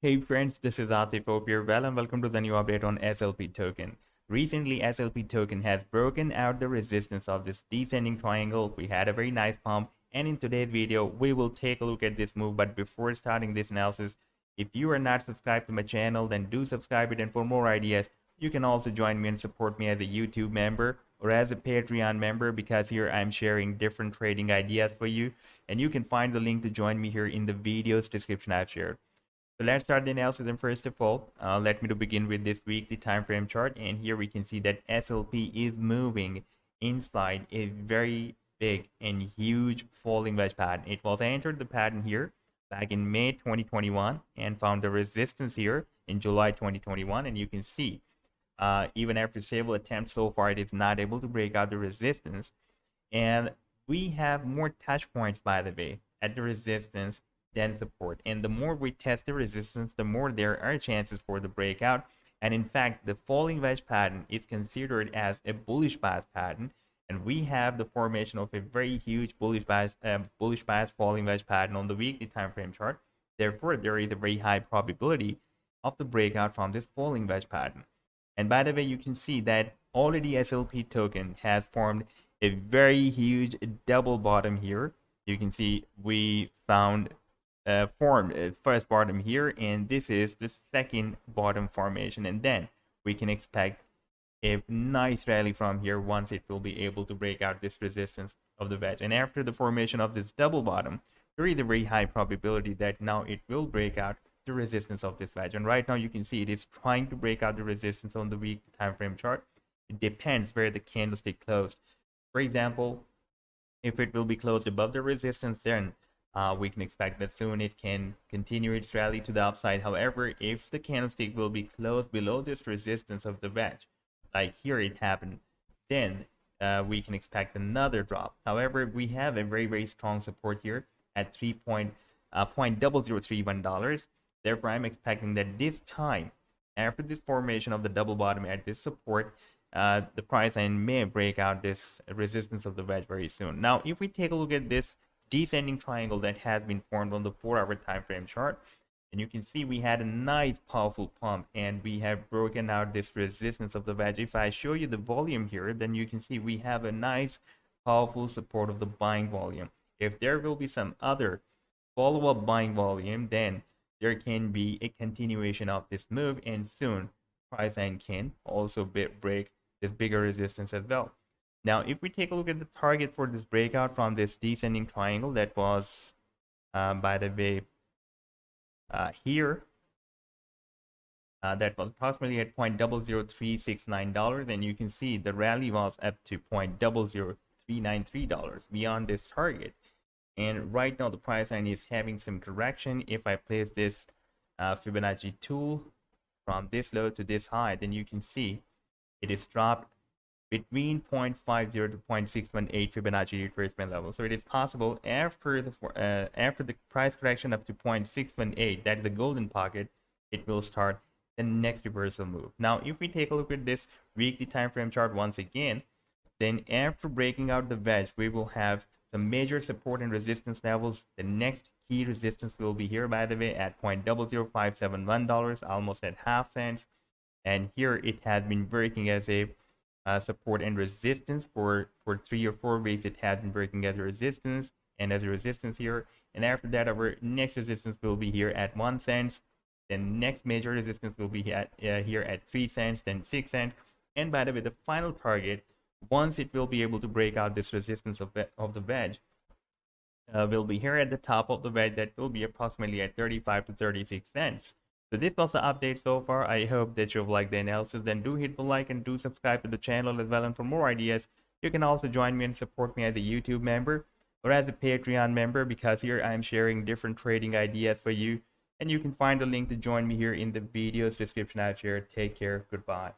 Hey friends, this is Atif. Hope you're well and welcome to the new update on SLP token. Recently, SLP token has broken out the resistance of this descending triangle. We had a very nice pump, and in today's video, we will take a look at this move. But before starting this analysis, if you are not subscribed to my channel, then do subscribe it. And for more ideas, you can also join me and support me as a YouTube member or as a Patreon member, because here I'm sharing different trading ideas for you. And you can find the link to join me here in the video's description I've shared. So let's start the analysis, and first of all, let me to begin with this weekly time frame chart, and here we can see that SLP is moving inside a very big and huge falling wedge pattern. It was entered the pattern here back in May 2021 and found the resistance here in July 2021, and you can see even after several attempts so far, it is not able to break out the resistance. And we have more touch points, by the way, at the resistance than support. And the more we test the resistance, the more there are chances for the breakout. And in fact, the falling wedge pattern is considered as a bullish bias pattern. And we have the formation of a very huge bullish bias falling wedge pattern on the weekly time frame chart. Therefore, there is a very high probability of the breakout from this falling wedge pattern. And by the way, you can see that already SLP token has formed a very huge double bottom here. You can see we found formed a first bottom here, and this is the second bottom formation, and then we can expect a nice rally from here once it will be able to break out this resistance of the wedge. And after the formation of this double bottom, there is a very high probability that now it will break out the resistance of this wedge. And right now you can see it is trying to break out the resistance on the week time frame chart. It depends where the candlestick closed. For example, if it will be closed above the resistance, then we can expect that soon it can continue its rally to the upside. However, if the candlestick will be closed below this resistance of the wedge, like here it happened, then we can expect another drop. However, we have a very strong support here at $0.0031. Therefore, I'm expecting that this time, after this formation of the double bottom at this support, the price line may break out this resistance of the wedge very soon. Now, if we take a look at this descending triangle that has been formed on the 4-hour time frame chart, and you can see we had a nice powerful pump and we have broken out this resistance of the wedge. If I show you the volume here, then you can see we have a nice powerful support of the buying volume. If there will be some other follow-up buying volume, then there can be a continuation of this move, and soon price line can also break this bigger resistance as well. Now, if we take a look at the target for this breakout from this descending triangle, that was, by the way, here, that was approximately at $0.00369, and you can see the rally was up to $0.00393 beyond this target. And right now the price line is having some correction. If I place this Fibonacci tool from this low to this high, then you can see it is dropped between 0.50 to 0.618 Fibonacci retracement level. So it is possible after the price correction up to 0.618, that is the golden pocket, it will start the next reversal move. Now, if we take a look at this weekly time frame chart once again, then after breaking out the wedge, we will have some major support and resistance levels. The next key resistance will be here, by the way, at $0.00571, almost at half cents. And here it has been working as a support and resistance for 3 or 4 weeks. It has been breaking as a resistance and as a resistance here. And after that, our next resistance will be here at 1 cent. Then next major resistance will be at here at 3 cents, then 6 cents. And by the way, the final target, once it will be able to break out this resistance of the wedge, will be here at the top of the wedge. That will be approximately at 35 to 36 cents. So this was the update so far. I hope that you've liked the analysis. Then do hit the like and do subscribe to the channel as well. And for more ideas, you can also join me and support me as a YouTube member or as a Patreon member, because here I'm sharing different trading ideas for you. And you can find the link to join me here in the video's description I've shared. Take care. Goodbye.